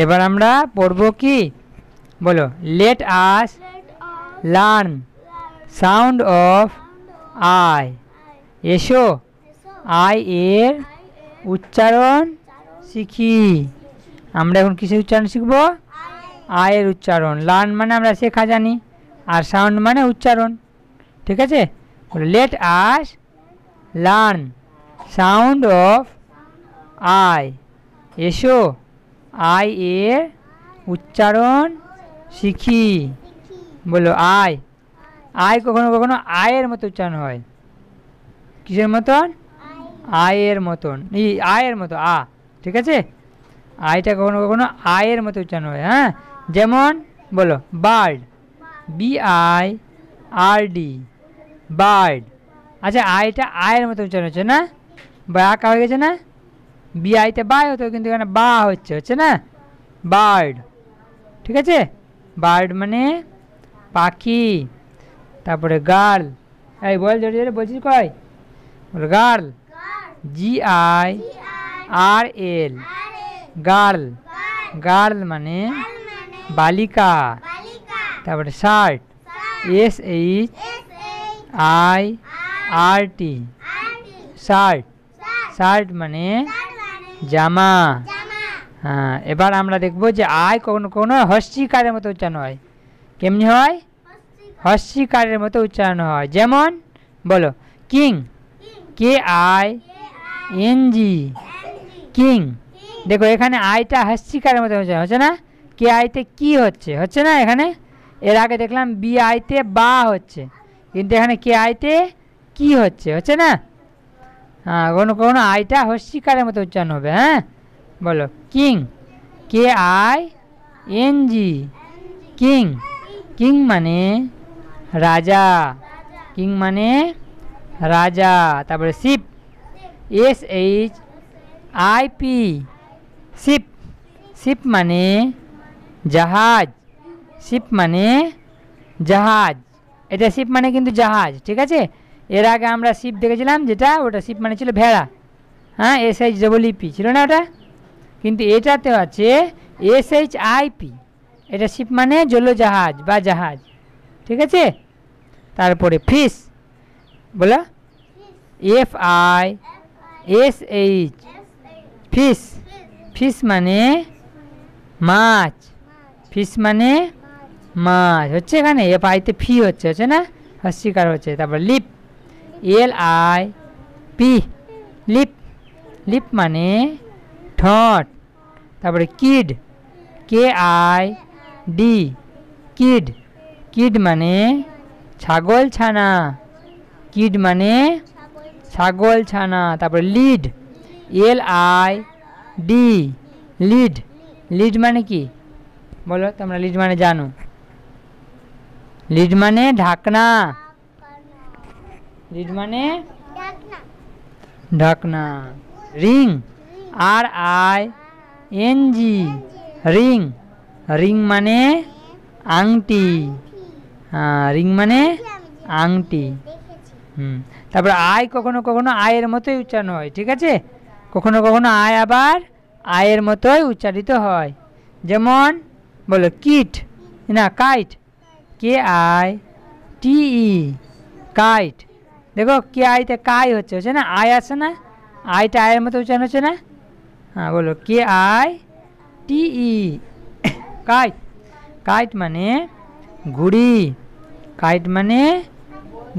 এবার আমরা পড়ব কি বলো, let us learn sound of I. এসো আই এর উচ্চারণ শিখি। আমরা এখন কিসের উচ্চারণ শিখব? আয়ের উচ্চারণ। লার্ন মানে আমরা শেখা জানি, আর সাউন্ড মানে উচ্চারণ। ঠিক আছে, let us learn sound of I. এসো আই এর উচ্চারণ শিখি। বলো আই। আই কখনো কখনো আয়ের মতো উচ্চারণ হয়। কিসের মতন? আয়ের মতন। এই আয়ের মতো আ। ঠিক আছে, আইটা কখনো কখনো আয়ের মতো উচ্চারণ হয়। হ্যাঁ, যেমন বলো বার্ড, BIRD, বার্ড। আচ্ছা, আইটা আয়ের মতো উচ্চারণ হচ্ছে না, বা আঁকা হয়ে গেছে না? বিআইতে বাই হতো, কিন্তু এখানে বা হচ্ছে না, বার্ড। ঠিক আছে, বার্ড মানে পাখি। তারপরে গার্ল, এই বল জোরে জোরে বলছিস কয়? Girl, GIRL, girl. গার্ল মানে বালিকা। তারপরে শার্ট, SHIRT, শার্ট। শার্ট মানে জামা। হ্যাঁ, এবার আমরা দেখবো যে আয় কখনো কখনো হস্যিকারের মতো উচ্চারণ হয়। কেমনি হয়? হস্যিকারের মতো উচ্চারণ হয়। যেমন বলো কিং, KING, কিং। দেখো এখানে আইটা হস্যিকারের মতো উচ্চারণ হচ্ছে না, কে আইতে কি হচ্ছে না এখানে। এর আগে দেখলাম বি আইতে বা হচ্ছে, কিন্তু এখানে কে আইতে কি হচ্ছে না। হ্যাঁ, কখনো কখনো আইটা হস্যিকারের মতো উচ্চারণ হবে। হ্যাঁ, বলো কিং, KING, কিং। কিং মানে রাজা। কিং মানে রাজা। তারপরে শিপ, SHIP, শিপ। শিপ মানে জাহাজ। শিপ মানে জাহাজ। এটা শিপ মানে কিন্তু জাহাজ। ঠিক আছে, এর আগে আমরা শিপ দেখেছিলাম, যেটা ওটা শিপ মানে ছিল ভেড়া। হ্যাঁ, SHIPP ছিল না ওটা, কিন্তু এটাতে আছে SHIP। এটা শিপ মানে জলজাহাজ বা জাহাজ। ঠিক আছে, তারপরে ফিশ, বলো FISH, ফিশ। ফিশ মানে মাছ। ফিশ মানে মাছ হচ্ছে, এখানে FIতে ফি হচ্ছে না, হস্যিকার হচ্ছে। তারপর লিপ, LIP, লিপ। লিপ মানে ঠোঁট। তারপরে কিড, KID, কিড। কিড মানে ছাগল ছানা। কিড মানে ছাগল ছানা। তারপরে লিড, LID, লিড। লিড মানে কি বলো তোমরা? লিড মানে জানো? লিড মানে ঢাকনা। লিড মানে ঢাকনা। Ring, RING, ring. রিং মানে আংটি। হ্যাঁ, রিং মানে আংটি। তারপরে আয় কখনো কখনো আয়ের মতোই উচ্চারণ হয়। ঠিক আছে, কখনো কখনো আয় আবার আয়ের মতোই উচ্চারিত হয়। যেমন বলো কিট, না কাইট, KITE, কাইট। দেখো কে আইতে কাই হচ্ছে না, আয় আসে না, আইটা আয়ের মতো উচ্চারণ হচ্ছে না। হ্যাঁ, বলো KITE, কাইট। কাইট মানে ঘুড়ি। কাইট মানে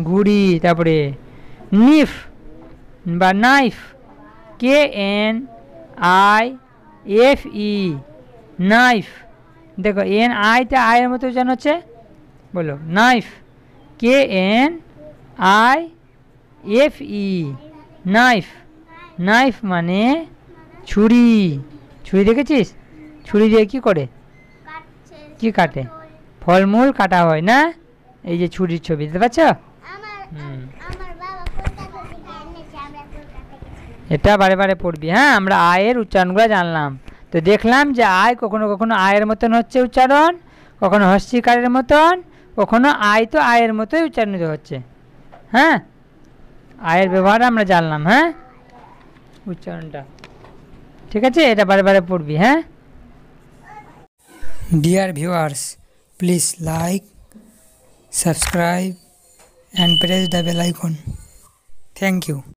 ঘুড়ি। তারপরে নিফ বা নাইফ, KNIFE, নাইফ। দেখো আইটা আয়ের মতো উচ্চারণ হচ্ছে, বলো নাইফ, KNIFE, নাইফ। নাইফ মানে ছুরি। ছুরি দেখেছিস? ছুরি দিয়ে কি করে, কি কাটে? ফলমূল কাটা হয় না, এই যে ছুরির ছবি দেখতে পাচ্ছ। এটা বারে বারে পড়বি। হ্যাঁ, আমরা আয়ের উচ্চারণগুলো জানলাম। তো দেখলাম যে আয় কখনো কখনো আয়ের মতন হচ্ছে উচ্চারণ, কখনো হস্যিকারের মতন, কখনো আয় তো আয়ের মতোই উচ্চারণিত হচ্ছে। হ্যাঁ, আয়ের ব্যবহার আমরা জানলাম। হ্যাঁ, উচ্চারণটা ঠিক আছে, এটা বারে বারে পড়বি। হ্যাঁ। Dear viewers, please like, subscribe and press the bell icon. Thank you.